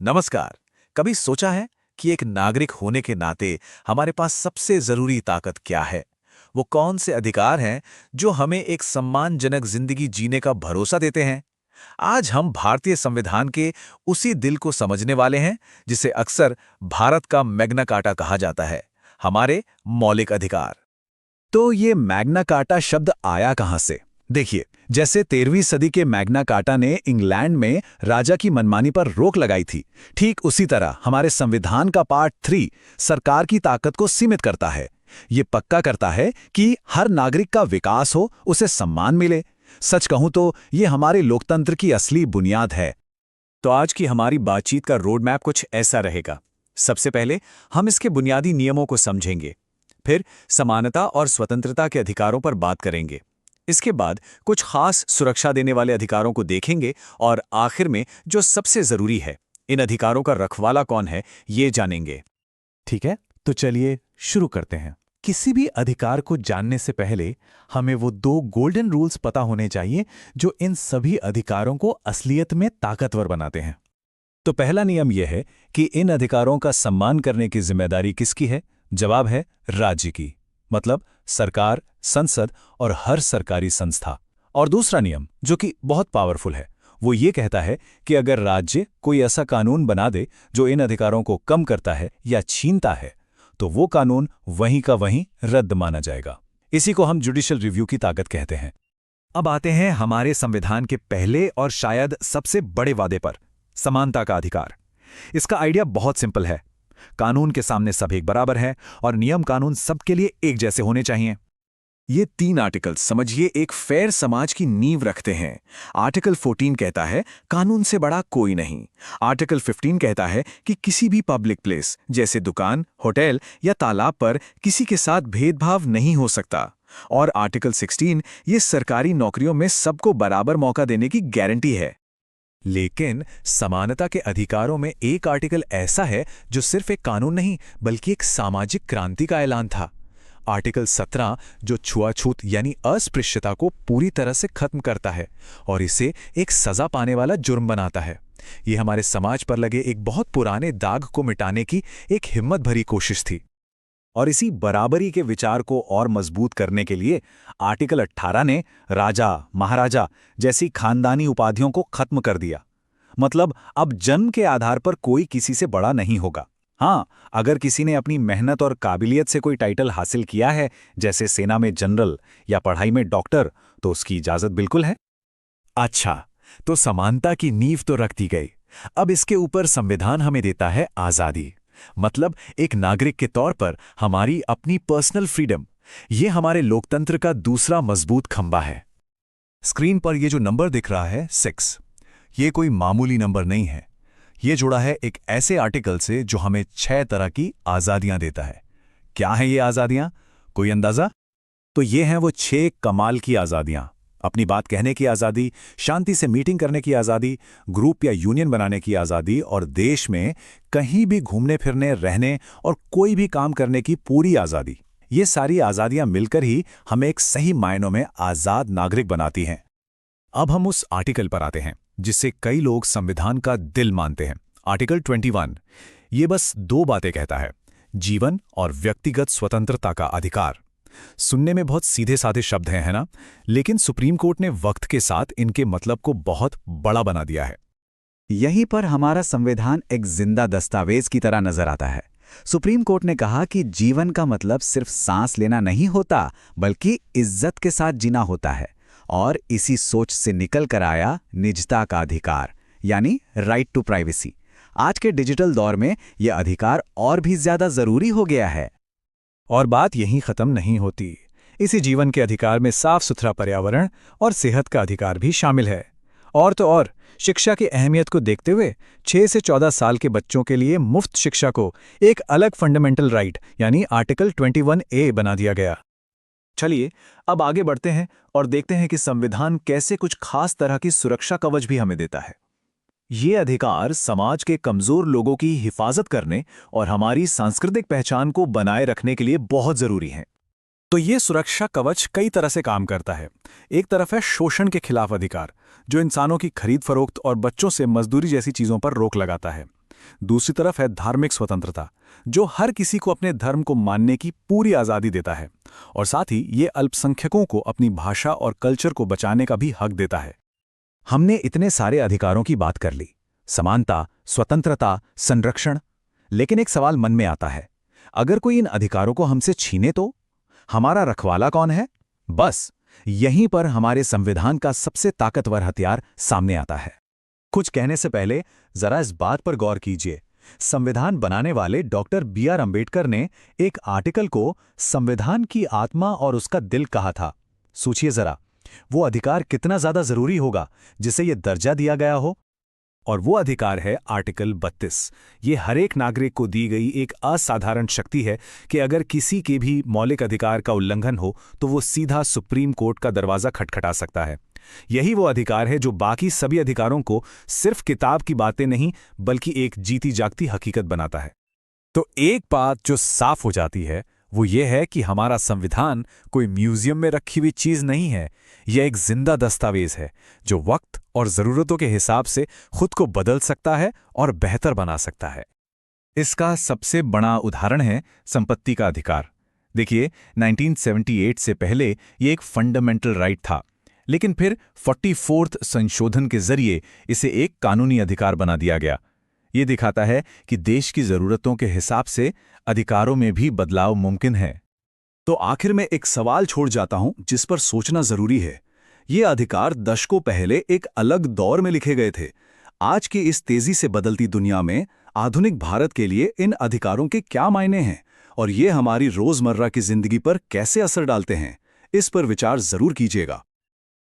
नमस्कार। कभी सोचा है कि एक नागरिक होने के नाते हमारे पास सबसे जरूरी ताकत क्या है? वो कौन से अधिकार हैं जो हमें एक सम्मानजनक जिंदगी जीने का भरोसा देते हैं? आज हम भारतीय संविधान के उसी दिल को समझने वाले हैं जिसे अक्सर भारत का मैग्ना कार्टा कहा जाता है, हमारे मौलिक अधिकार। तो ये मैग्ना कार्टा शब्द आया कहां से? देखिए, जैसे 13वीं सदी के मैग्ना कार्टा ने इंग्लैंड में राजा की मनमानी पर रोक लगाई थी, ठीक उसी तरह हमारे संविधान का पार्ट 3 सरकार की ताकत को सीमित करता है। ये पक्का करता है कि हर नागरिक का विकास हो, उसे सम्मान मिले। सच कहूं तो ये हमारे लोकतंत्र की असली बुनियाद है। तो आज की हमारी बातचीत का रोड मैप कुछ ऐसा रहेगा। सबसे पहले हम इसके बुनियादी नियमों को समझेंगे, फिर समानता और स्वतंत्रता के अधिकारों पर बात करेंगे। इसके बाद कुछ खास सुरक्षा देने वाले अधिकारों को देखेंगे और आखिर में जो सबसे जरूरी है, इन अधिकारों का रखवाला कौन है, ये जानेंगे। ठीक है, तो चलिए शुरू करते हैं। किसी भी अधिकार को जानने से पहले हमें वो 2 गोल्डन रूल्स पता होने चाहिए जो इन सभी अधिकारों को असलियत में ताकतवर बनाते हैं। तो पहला नियम यह है कि इन अधिकारों का सम्मान करने की जिम्मेदारी किसकी है? जवाब है राज्य की, मतलब सरकार, संसद और हर सरकारी संस्था। और दूसरा नियम, जो कि बहुत पावरफुल है, वो ये कहता है कि अगर राज्य कोई ऐसा कानून बना दे जो इन अधिकारों को कम करता है या छीनता है, तो वो कानून वहीं का वहीं रद्द माना जाएगा। इसी को हम जुडिशियल रिव्यू की ताकत कहते हैं। अब आते हैं हमारे संविधान के पहले और शायद सबसे बड़े वादे पर, समानता का अधिकार। इसका आइडिया बहुत सिंपल है। कानून के सामने सब एक बराबर है और नियम कानून सबके लिए एक जैसे होने चाहिए। ये 3 आर्टिकल्स समझिए एक फेयर समाज की नींव रखते हैं। आर्टिकल 14 कहता है कानून से बड़ा कोई नहीं। आर्टिकल 15 कहता है कि किसी भी पब्लिक प्लेस जैसे दुकान, होटल या तालाब पर किसी के साथ भेदभाव नहीं हो सकता। और आर्टिकल 16 ये सरकारी नौकरियों में सबको बराबर मौका देने की गारंटी है। लेकिन समानता के अधिकारों में एक आर्टिकल ऐसा है जो सिर्फ एक कानून नहीं बल्कि एक सामाजिक क्रांति का ऐलान था। आर्टिकल 17 जो छुआछूत यानी अस्पृश्यता को पूरी तरह से खत्म करता है और इसे एक सजा पाने वाला जुर्म बनाता है। ये हमारे समाज पर लगे एक बहुत पुराने दाग को मिटाने की एक हिम्मत भरी कोशिश थी। और इसी बराबरी के विचार को और मजबूत करने के लिए आर्टिकल 18 ने राजा, महाराजा जैसी खानदानी उपाधियों को खत्म कर दिया। मतलब अब जन्म के आधार पर कोई किसी से बड़ा नहीं होगा। हाँ, अगर किसी ने अपनी मेहनत और काबिलियत से कोई टाइटल हासिल किया है, जैसे सेना में जनरल या पढ़ाई में डॉक्टर, तो उसकी इजाजत बिल्कुल है। अच्छा, तो समानता की नींव तो रख दी गई। अब इसके ऊपर संविधान हमें देता है आजादी, मतलब एक नागरिक के तौर पर हमारी अपनी पर्सनल फ्रीडम। ये हमारे लोकतंत्र का दूसरा मजबूत खंबा है। स्क्रीन पर ये जो नंबर दिख रहा है 6, ये कोई मामूली नंबर नहीं है। ये जुड़ा है एक ऐसे आर्टिकल से जो हमें 6 तरह की आज़ादियां देता है। क्या हैं ये आज़ादियां? कोई अंदाज़ा? तो ये हैं वो 6 कमाल की आज़ादियां। अपनी बात कहने की आज़ादी, शांति से मीटिंग करने की आज़ादी, ग्रुप या यूनियन बनाने की आज़ादी और देश में कहीं भी घूमने फिरने, रहने और कोई भी काम करने की पूरी आज़ादी। ये सारी आज़ादियां मिलकर ही हमें एक सही मायनों में आज़ाद नागरिक बनाती हैं। अब हम उस आर्टिकल पर आते हैं जिसे कई लोग संविधान का दिल मानते हैं। आर्टिकल 21 ये बस 2 बातें कहता है, जीवन और व्यक्तिगत स्वतंत्रता का अधिकार। सुनने में बहुत सीधे साधे शब्द हैं, है ना? लेकिन सुप्रीम कोर्ट ने वक्त के साथ इनके मतलब को बहुत बड़ा बना दिया है। यहीं पर हमारा संविधान एक जिंदा दस्तावेज की तरह नजर आता है। सुप्रीम कोर्ट ने कहा कि जीवन का मतलब सिर्फ सांस लेना नहीं होता, बल्कि इज्जत के साथ जीना होता है। और इसी सोच से निकल कर आया निजता का अधिकार, यानी राइट टू प्राइवेसी। आज के डिजिटल दौर में यह अधिकार और भी ज्यादा जरूरी हो गया है। और बात यहीं खत्म नहीं होती। इसी जीवन के अधिकार में साफ सुथरा पर्यावरण और सेहत का अधिकार भी शामिल है। और तो और शिक्षा की अहमियत को देखते हुए 6 से 14 साल के बच्चों के लिए मुफ्त शिक्षा को एक अलग फंडामेंटल राइट यानी आर्टिकल 21A बना दिया गया। चलिए अब आगे बढ़ते हैं और देखते हैं कि संविधान कैसे कुछ खास तरह की सुरक्षा कवच भी हमें देता है। ये अधिकार समाज के कमजोर लोगों की हिफाजत करने और हमारी सांस्कृतिक पहचान को बनाए रखने के लिए बहुत जरूरी हैं। तो ये सुरक्षा कवच कई तरह से काम करता है। एक तरफ है शोषण के खिलाफ अधिकार, जो इंसानों की खरीद फरोख्त और बच्चों से मजदूरी जैसी चीजों पर रोक लगाता है। दूसरी तरफ है धार्मिक स्वतंत्रता, जो हर किसी को अपने धर्म को मानने की पूरी आज़ादी देता है, और साथ ही ये अल्पसंख्यकों को अपनी भाषा और कल्चर को बचाने का भी हक देता है। हमने इतने सारे अधिकारों की बात कर ली, समानता, स्वतंत्रता, संरक्षण। लेकिन एक सवाल मन में आता है, अगर कोई इन अधिकारों को हमसे छीने तो हमारा रखवाला कौन है? बस यहीं पर हमारे संविधान का सबसे ताकतवर हथियार सामने आता है। कुछ कहने से पहले जरा इस बात पर गौर कीजिए। संविधान बनाने वाले डॉक्टर B.R. अम्बेडकर ने एक आर्टिकल को संविधान की आत्मा और उसका दिल कहा था। सोचिए जरा, वो अधिकार कितना ज्यादा जरूरी होगा जिसे ये दर्जा दिया गया हो। और वो अधिकार है आर्टिकल 32। ये हर एक नागरिक को दी गई एक असाधारण शक्ति है कि अगर किसी के भी मौलिक अधिकार का उल्लंघन हो तो वो सीधा सुप्रीम कोर्ट का दरवाजा खटखटा सकता है। यही वो अधिकार है जो बाकी सभी अधिकारों को सिर्फ किताब की बातें नहीं बल्कि एक जीती जागती हकीकत बनाता है। तो एक बात जो साफ हो जाती है वो ये है कि हमारा संविधान कोई म्यूजियम में रखी हुई चीज नहीं है। यह एक जिंदा दस्तावेज है जो वक्त और जरूरतों के हिसाब से खुद को बदल सकता है और बेहतर बना सकता है। इसका सबसे बड़ा उदाहरण है संपत्ति का अधिकार। देखिए, 1978 से पहले ये एक फंडामेंटल राइट था, लेकिन फिर 44th संशोधन के जरिए इसे एक कानूनी अधिकार बना दिया गया। ये दिखाता है कि देश की जरूरतों के हिसाब से अधिकारों में भी बदलाव मुमकिन है। तो आखिर में एक सवाल छोड़ जाता हूं जिस पर सोचना जरूरी है। ये अधिकार दशकों पहले एक अलग दौर में लिखे गए थे। आज की इस तेजी से बदलती दुनिया में आधुनिक भारत के लिए इन अधिकारों के क्या मायने हैं और ये हमारी रोजमर्रा की जिंदगी पर कैसे असर डालते हैं, इस पर विचार जरूर कीजिएगा।